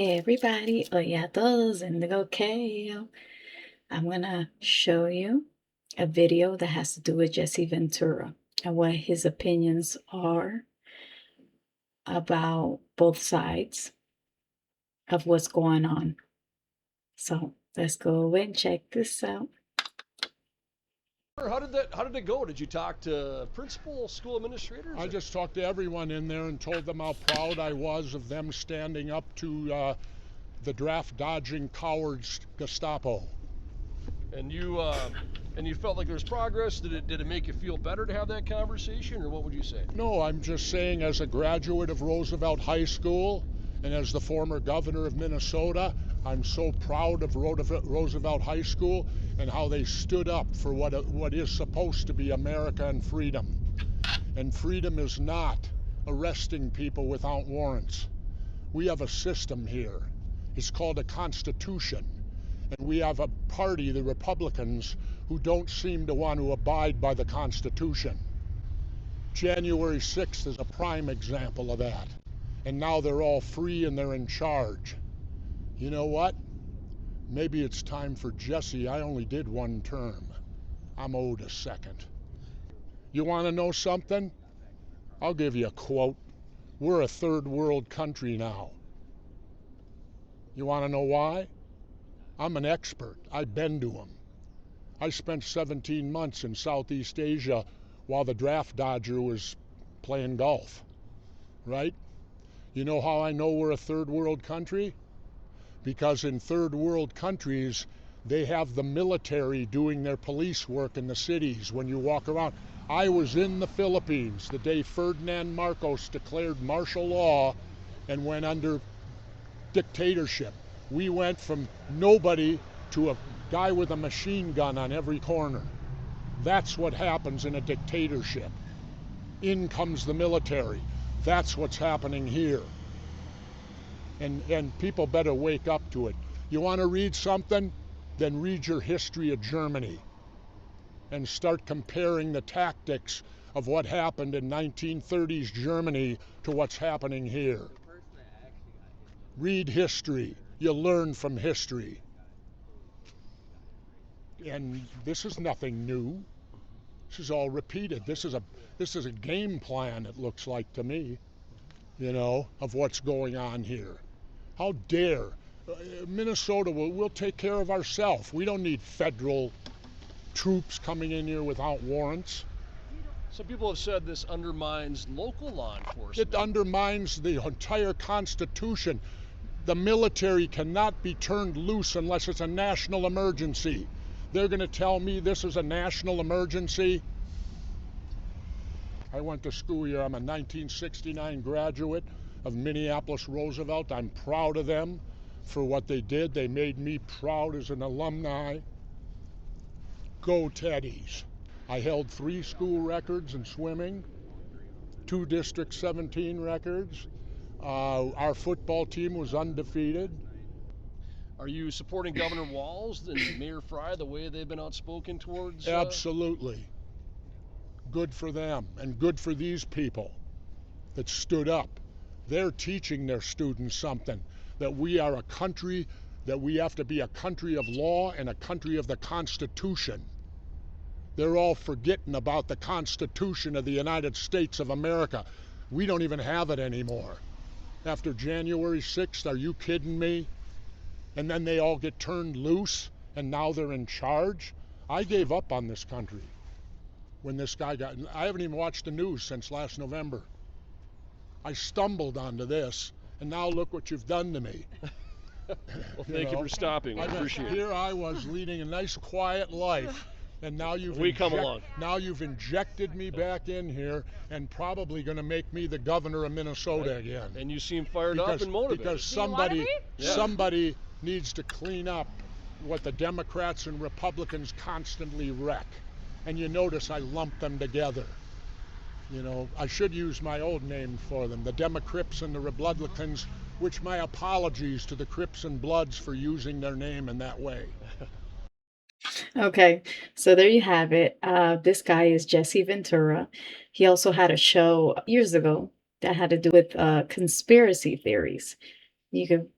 Hey everybody, hoy a todos, Indigo Kale. I'm gonna show you a video that has to do with Jesse Ventura and what his opinions are about both sides of what's going on. So let's go and check this out. How did it go? Did you talk to principal, school administrators? I just talked to everyone in there and told them how proud I was of them standing up to the draft dodging cowards Gestapo. And you felt like there was progress. Did it make you feel better to have that conversation, or what would you say? No, I'm just saying, as a graduate of Roosevelt High School and as the former governor of Minnesota, I'm so proud of Roosevelt High School and how they stood up for what is supposed to be America and freedom. And freedom is not arresting people without warrants. We have a system here. It's called a Constitution. And we have a party, the Republicans, who don't seem to want to abide by the Constitution. January 6th is a prime example of that. And now they're all free and they're in charge. You know what? Maybe it's time for Jesse. I only did one term. I'm owed a second. You want to know something? I'll give you a quote. We're a third world country now. You want to know why? I'm an expert. I've been to them. I spent 17 months in Southeast Asia while the draft dodger was playing golf, right? You know how I know we're a third world country? Because in third world countries, they have the military doing their police work in the cities when you walk around. I was in the Philippines the day Ferdinand Marcos declared martial law and went under dictatorship. We went from nobody to a guy with a machine gun on every corner. That's what happens in a dictatorship. In comes the military. That's what's happening here. And people better wake up to it. You want to read something? Then read your history of Germany and start comparing the tactics of what happened in 1930s Germany to what's happening here. Read history. You learn from history. And this is nothing new. This is all repeated. This is a game plan, it looks like to me, of what's going on here. How dare Minnesota we'll take care of ourselves. We don't need federal troops coming in here without warrants. Some people have said this undermines local law enforcement. It undermines the entire Constitution. The military cannot be turned loose unless it's a national emergency. They're going to tell me this is a national emergency? I went to school here. I'm a 1969 graduate of Minneapolis Roosevelt. I'm proud of them for what they did. They made me proud as an alumni. Go Teddies. I held 3 school records in swimming, 2 District 17 records. Our football team was undefeated. Are you supporting Governor Walz and Mayor Fry the way they've been outspoken towards? Absolutely. Good for them and good for these people that stood up. They're teaching their students something, that we are a country, that we have to be a country of law and a country of the Constitution. They're all forgetting about the Constitution of the United States of America. We don't even have it anymore. After January 6th, are you kidding me? And then they all get turned loose and now they're in charge? I gave up on this country when this guy I haven't even watched the news since last November. I stumbled onto this, and now look what you've done to me. Well, thank you for stopping. I appreciate it. Here I was leading a nice, quiet life, and now you've injected me back in here, and probably going to make me the governor of Minnesota again. And you seem fired up and motivated. Because somebody needs to clean up what the Democrats and Republicans constantly wreck. And you notice I lump them together. I should use my old name for them, the Democrips and the Republicans, which my apologies to the Crips and Bloods for using their name in that way. Okay, so there you have it. This guy is Jesse Ventura. He also had a show years ago that had to do with conspiracy theories. You could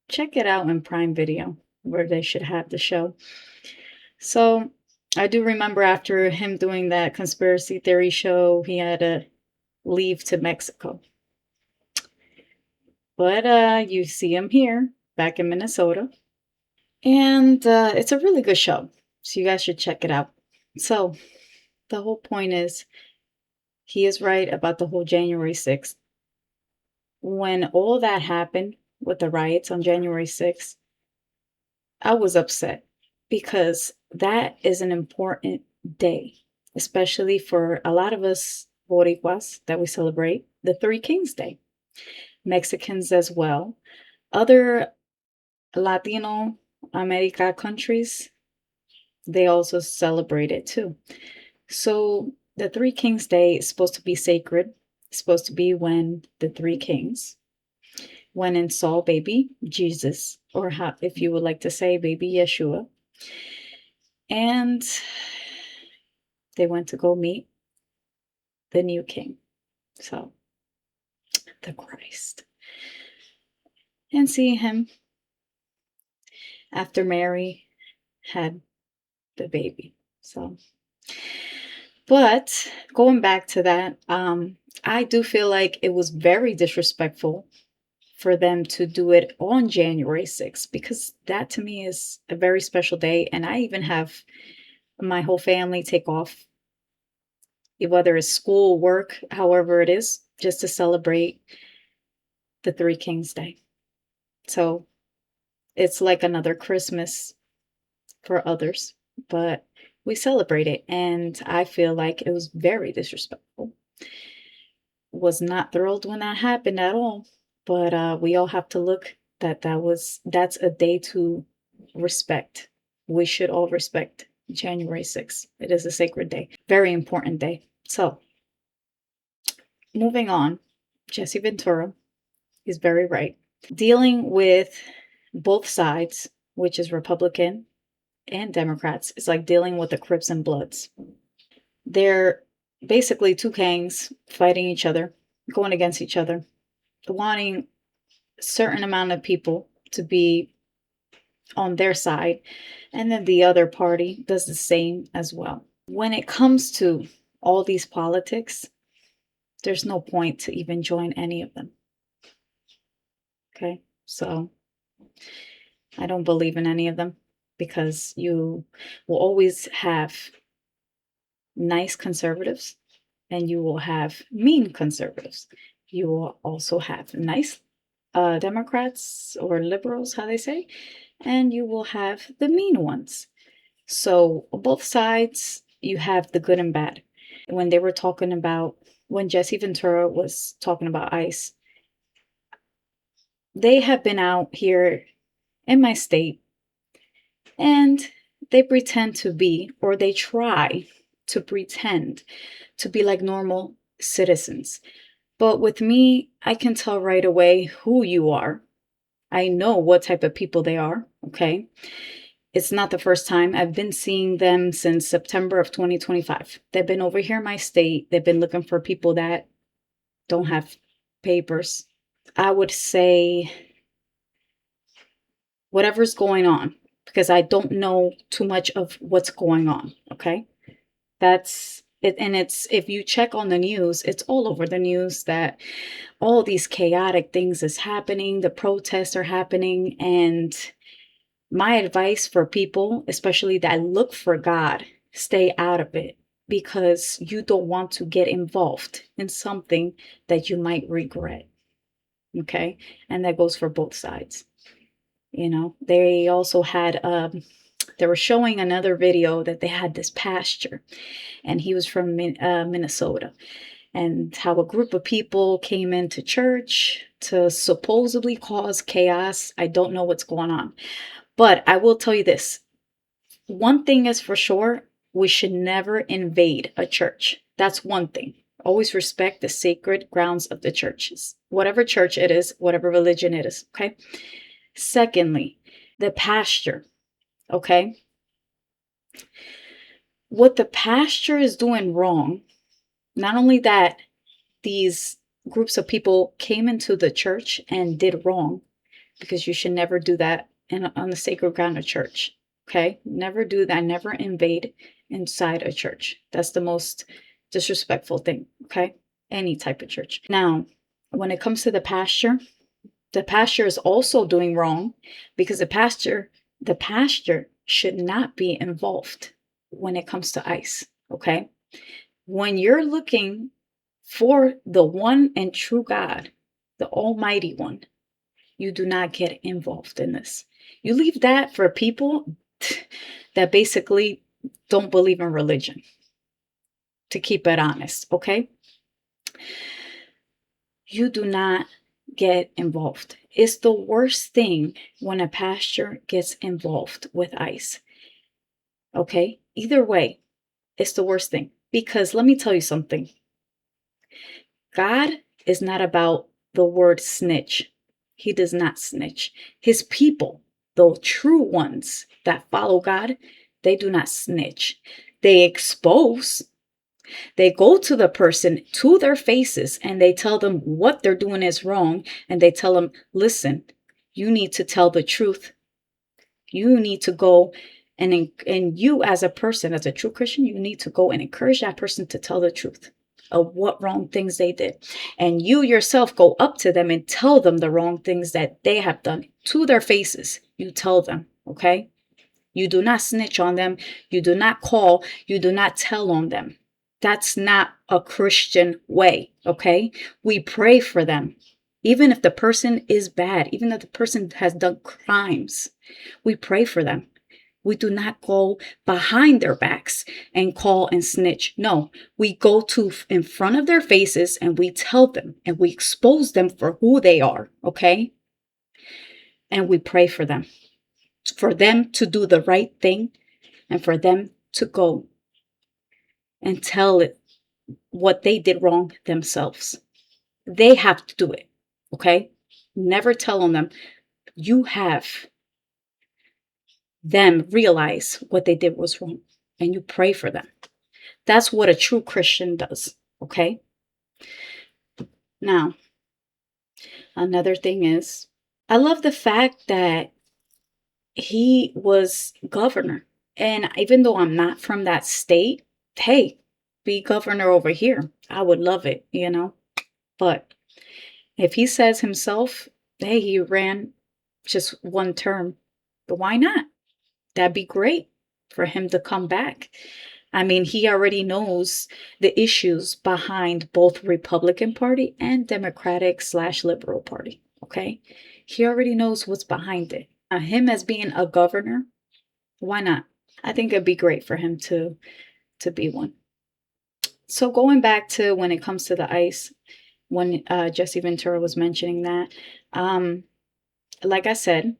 check it out in Prime Video, where they should have the show. So I do remember after him doing that conspiracy theory show, he had to leave to Mexico. But you see him here, back in Minnesota. And it's a really good show. So you guys should check it out. So the whole point is, he is right about the whole January 6th. When all that happened with the riots on January 6th, I was upset because that is an important day, especially for a lot of us Boricuas that we celebrate the Three Kings Day, Mexicans as well. Other Latino America countries, they also celebrate it too. So the Three Kings Day is supposed to be sacred. It's supposed to be when the three kings went and saw baby Jesus, or how, if you would like to say baby Yeshua, and they went to go meet the new king, so the Christ, and see him after Mary had the baby. So, but going back to that, I do feel like it was very disrespectful for them to do it on January 6th, because that to me is a very special day. And I even have my whole family take off, whether it's school, work, however it is, just to celebrate the Three Kings Day. So it's like another Christmas for others, but we celebrate it. And I feel like it was very disrespectful. Was not thrilled when that happened at all. But we all have to look that's a day to respect. We should all respect January 6th. It is a sacred day, very important day. So moving on, Jesse Ventura is very right. Dealing with both sides, which is Republican and Democrats, is like dealing with the Crips and Bloods. They're basically two gangs fighting each other, going against each other, wanting a certain amount of people to be on their side, and then the other party does the same as well. When it comes to all these politics, there's no point to even join any of them. Okay, so I don't believe in any of them, because you will always have nice conservatives and you will have mean conservatives. You will also have nice Democrats or liberals, how they say, and you will have the mean ones. So both sides, you have the good and bad. When they were talking about, when Jesse Ventura was talking about ICE, they have been out here in my state and they pretend to be, or they try to pretend to be like normal citizens. But with me, I can tell right away who you are. I know what type of people they are, okay? It's not the first time. I've been seeing them since September of 2025. They've been over here in my state. They've been looking for people that don't have papers. I would say whatever's going on, because I don't know too much of what's going on, okay? That's it. And it's, if you check on the news, it's all over the news that all these chaotic things is happening. The protests are happening. And my advice for people, especially that look for God, stay out of it, because you don't want to get involved in something that you might regret. Okay? And that goes for both sides. You know, they also had, they were showing another video that they had this pastor, and he was from Minnesota, and how a group of people came into church to supposedly cause chaos. I don't know what's going on. But I will tell you this. One thing is for sure, we should never invade a church. That's one thing. Always respect the sacred grounds of the churches, whatever church it is, whatever religion it is, okay? Secondly, the pastor, okay? What the pastor is doing wrong, not only that these groups of people came into the church and did wrong, because you should never do that on the sacred ground of church. Okay? Never do that. Never invade inside a church. That's the most disrespectful thing. Okay? Any type of church. Now, when it comes to the pastor is also doing wrong, because the pastor should not be involved when it comes to ICE. Okay? When you're looking for the one and true God, the Almighty One, you do not get involved in this. You leave that for people that basically don't believe in religion, to keep it honest, okay? You do not get involved. It's the worst thing when a pastor gets involved with ICE, okay? Either way, it's the worst thing. Because let me tell you something. God is not about the word snitch. He does not snitch. His people, the true ones that follow God, they do not snitch. They expose. They go to the person, to their faces, and they tell them what they're doing is wrong. And they tell them, listen, you need to tell the truth. You need to go and you as a person, as a true Christian, you need to go and encourage that person to tell the truth of what wrong things they did. And you yourself go up to them and tell them the wrong things that they have done to their faces. You tell them, okay? You do not snitch on them. You do not call. You do not tell on them. That's not a Christian way, okay? We pray for them. Even if the person is bad, even if the person has done crimes, we pray for them. We do not go behind their backs and call and snitch. No, we go to in front of their faces and we tell them and we expose them for who they are, okay? And we pray for them to do the right thing and for them to go and tell it what they did wrong themselves. They have to do it, okay? Never tell on them. You have them realize what they did was wrong and you pray for them. That's what a true Christian does, okay? Now, another thing is, I love the fact that he was governor. And even though I'm not from that state, hey, be governor over here. I would love it, you know? But if he says himself, hey, he ran just one term, but why not? That'd be great for him to come back. I mean, he already knows the issues behind both Republican Party and Democratic/Liberal Party, okay? He already knows what's behind it. Him as being a governor, why not? I think it'd be great for him to be one. So going back to when it comes to the ICE, when Jesse Ventura was mentioning that, like I said,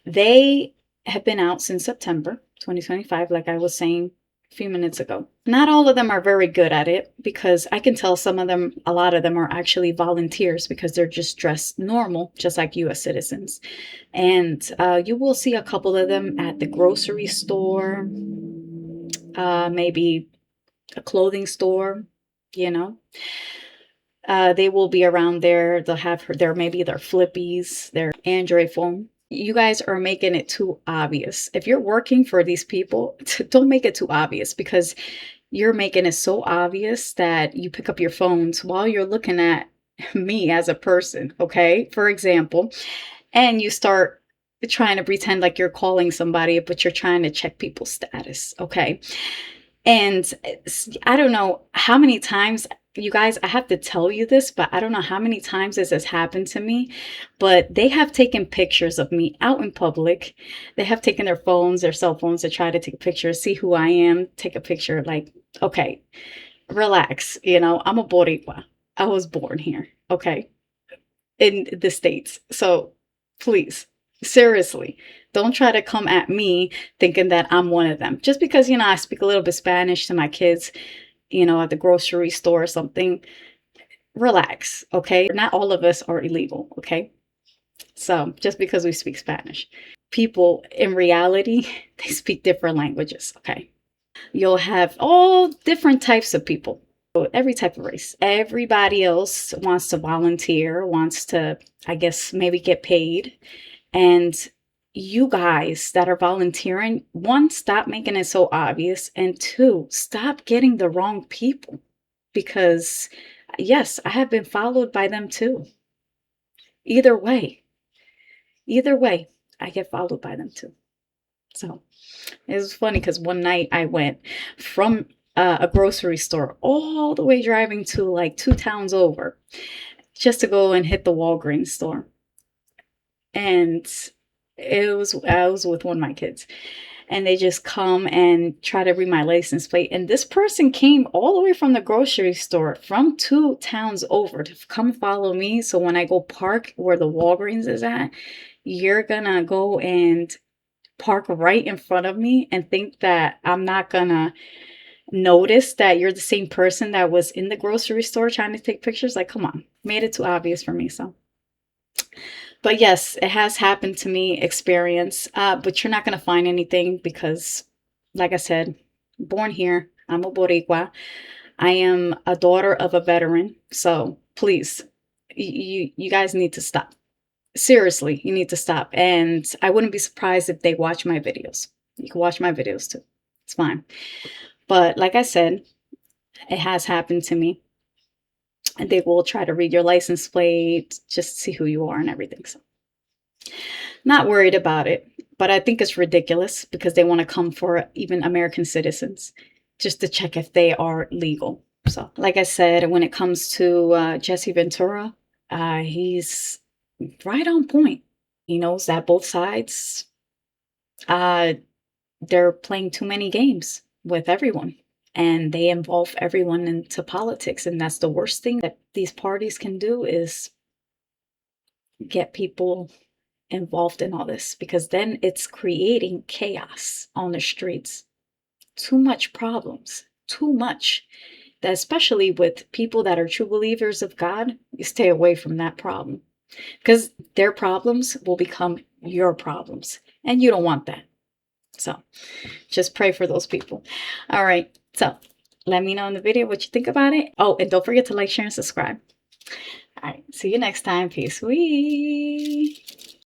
they have been out since September 2025, like I was saying a few minutes ago. Not all of them are very good at it, because I can tell a lot of them are actually volunteers because they're just dressed normal, just like US citizens. And you will see a couple of them at the grocery store, maybe a clothing store, you know. They will be around there. They'll have maybe their flippies, their Android phone. You guys are making it too obvious. If you're working for these people, don't make it too obvious, because you're making it so obvious that you pick up your phones while you're looking at me as a person, okay? For example, and you start trying to pretend like you're calling somebody, but you're trying to check people's status, okay? And I don't know how many times, you guys, I have to tell you this, but I don't know how many times this has happened to me, but they have taken pictures of me out in public. They have taken their cell phones to try to take a picture, see who I am, take a picture. Like, okay, relax. You know, I'm a Boricua. I was born here, okay, in the States. So please, seriously, don't try to come at me thinking that I'm one of them. Just because, I speak a little bit Spanish to my kids, at the grocery store or something. Relax, okay? Not all of us are illegal, okay? So just because we speak Spanish. People in reality, they speak different languages, okay? You'll have all different types of people. every type of race. Everybody else wants to volunteer, wants to, I guess, maybe get paid. And you guys that are volunteering, one, stop making it so obvious. And two, stop getting the wrong people. Because, yes, I have been followed by them too. Either way, I get followed by them too. So it was funny because one night I went from a grocery store all the way driving to like 2 towns over just to go and hit the Walgreens store. And I was with one of my kids, and they just come and try to read my license plate. And this person came all the way from the grocery store from 2 towns over to come follow me. So when I go park where the Walgreens is at, you're gonna go and park right in front of me and think that I'm not gonna notice that you're the same person that was in the grocery store trying to take pictures. Like, come on, made it too obvious for me. So, but yes, it has happened to me, experience, but you're not going to find anything because, like I said, born here, I'm a Boricua. I am a daughter of a veteran. So please, you guys need to stop. Seriously, you need to stop. And I wouldn't be surprised if they watch my videos. You can watch my videos too. It's fine. But like I said, it has happened to me. And they will try to read your license plate, just see who you are and everything. So not worried about it. But I think it's ridiculous because they want to come for even American citizens just to check if they are legal. So like I said, when it comes to Jesse Ventura, he's right on point. He knows that both sides, they're playing too many games with everyone, and they involve everyone into politics. And that's the worst thing that these parties can do, is get people involved in all this, because then it's creating chaos on the streets. Too much problems, too much. That especially with people that are true believers of God, you stay away from that problem, because their problems will become your problems, and you don't want that. So just pray for those people. All right. So let me know in the video what you think about it. Oh, and don't forget to like, share, and subscribe. All right. See you next time. Peace. Wee.